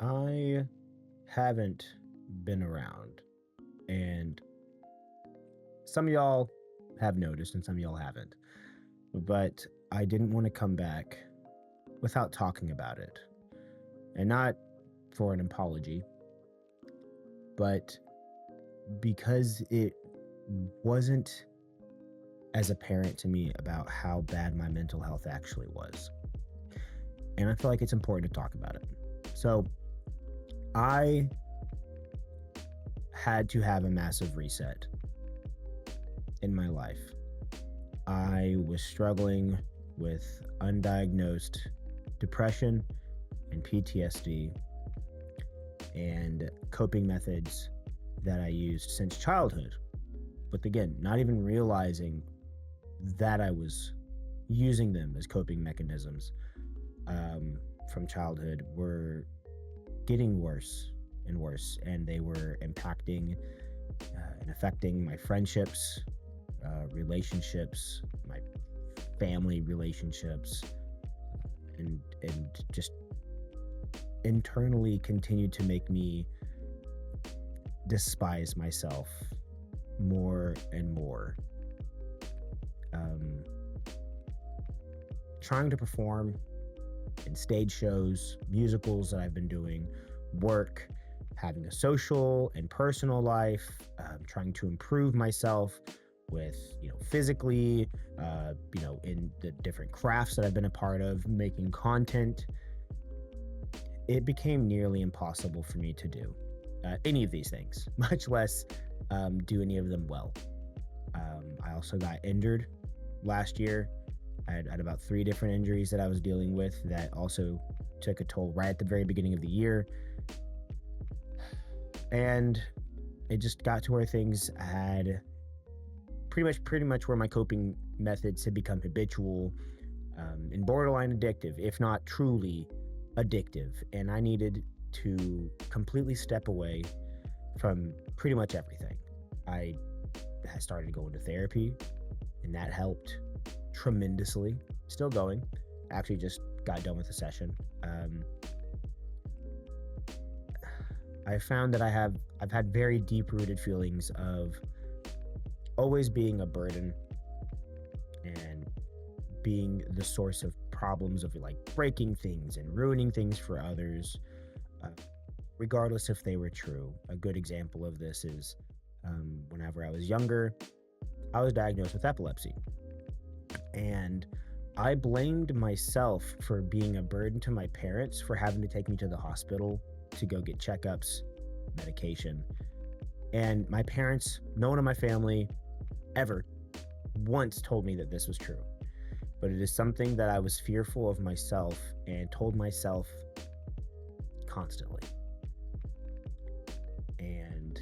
I haven't been around, and some of y'all have noticed and some of y'all haven't. But I didn't want to come back without talking about it. And not for an apology, but because it wasn't as apparent to me about how bad my mental health actually was. And I feel like it's important to talk about it. So, I had to have a massive reset in my life. I was struggling with undiagnosed depression and PTSD and coping methods that I used since childhood. But again, not even realizing that I was using them as coping mechanisms from childhood were getting worse and worse, and they were impacting and affecting my friendships, relationships, my family relationships, and just internally continued to make me despise myself more and more. Trying to perform in stage shows, musicals that I've been doing, work, having a social and personal life, trying to improve myself with, physically, in the different crafts that I've been a part of, making content. It became nearly impossible for me to do any of these things, much less do any of them well. I also got injured last year. I had about 3 different injuries that I was dealing with that also took a toll right at the very beginning of the year. And it just got to where things had pretty much where my coping methods had become habitual and borderline addictive, if not truly addictive. And I needed to completely step away from pretty much everything. I started going to therapy, and that helped tremendously. Still going. Actually just got done with a session. I found that I've had very deep-rooted feelings of always being a burden and being the source of problems, of like breaking things and ruining things for others, regardless if they were true. A good example of this is whenever I was younger, I was diagnosed with epilepsy. And I blamed myself for being a burden to my parents for having to take me to the hospital to go get checkups, medication. And my parents, no one in my family ever once told me that this was true. But it is something that I was fearful of myself and told myself constantly. And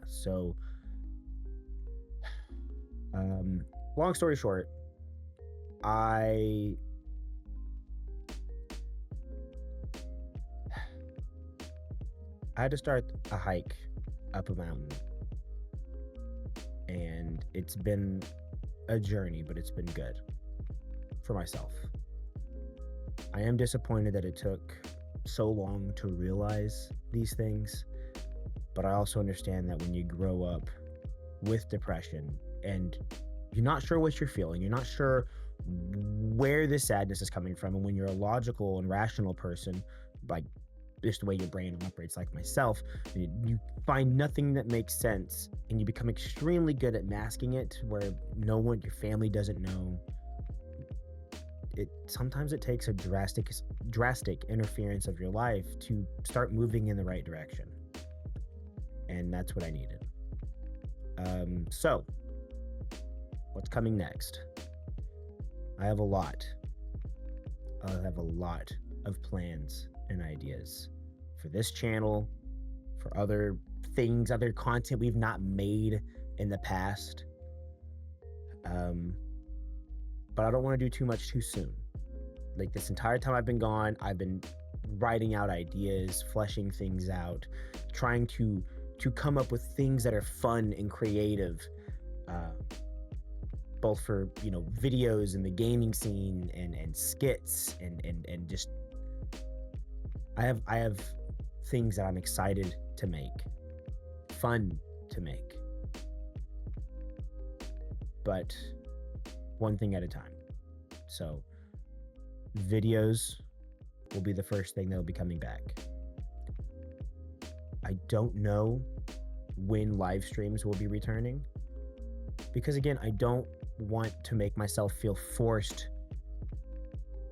so long story short, I had to start a hike up a mountain, and it's been a journey, but it's been good for myself. I am disappointed that it took so long to realize these things, but I also understand that when you grow up with depression and you're not sure what you're feeling, you're not sure where this sadness is coming from, and when you're a logical and rational person, like just the way your brain operates, like myself, you find nothing that makes sense, and you become extremely good at masking it where no one, your family doesn't know. Sometimes it takes a drastic interference of your life to start moving in the right direction. And that's what I needed. So what's coming next? I have a lot of plans and ideas for this channel, for other things, other content we've not made in the past. But I don't want to do too much too soon. Like, this entire time I've been gone, I've been writing out ideas, fleshing things out, trying to come up with things that are fun and creative. both for, videos in the gaming scene and skits and just I have things that I'm excited to make, fun to make, but one thing at a time. So videos will be the first thing that'll be coming back. I don't know when live streams will be returning because, again, I don't want to make myself feel forced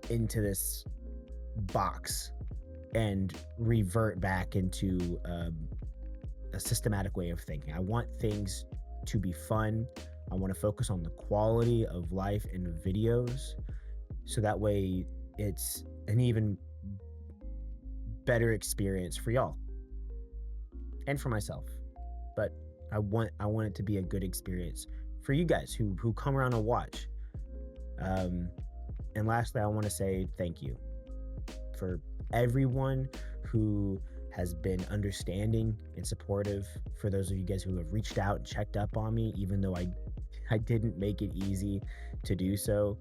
into this box and revert back into a systematic way of thinking. I want things to be fun. I want to focus on the quality of life in videos so that way it's an even better experience for y'all and for myself. But I want it to be a good experience for you guys who come around and watch. And lastly, I want to say thank you for everyone who has been understanding and supportive, for those of you guys who have reached out and checked up on me, even though I didn't make it easy to do so.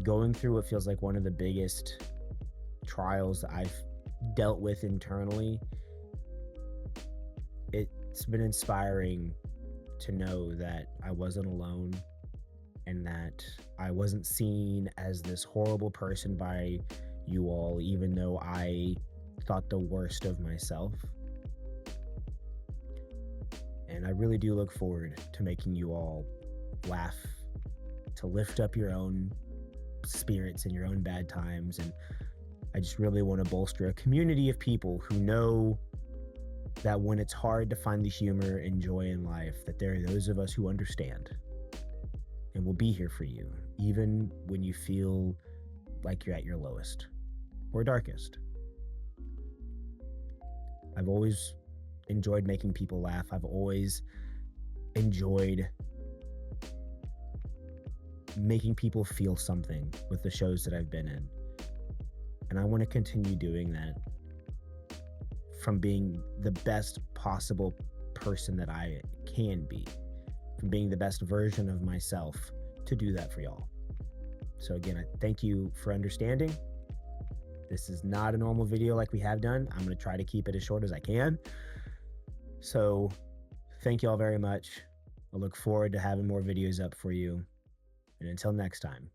Going through what feels like one of the biggest trials I've dealt with internally, it's been inspiring to know that I wasn't alone and that I wasn't seen as this horrible person by you all, even though I thought the worst of myself. And I really do look forward to making you all laugh, to lift up your own spirits in your own bad times. And I just really want to bolster a community of people who know that when it's hard to find the humor and joy in life, that there are those of us who understand and will be here for you, even when you feel like you're at your lowest or darkest. I've always enjoyed making people laugh. I've always enjoyed making people feel something with the shows that I've been in. And I want to continue doing that, from being the best possible person that I can be, from being the best version of myself to do that for y'all. So again, I thank you for understanding. This is not a normal video like we have done. I'm going to try to keep it as short as I can. So thank you all very much. I look forward to having more videos up for you. And until next time,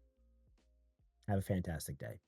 have a fantastic day.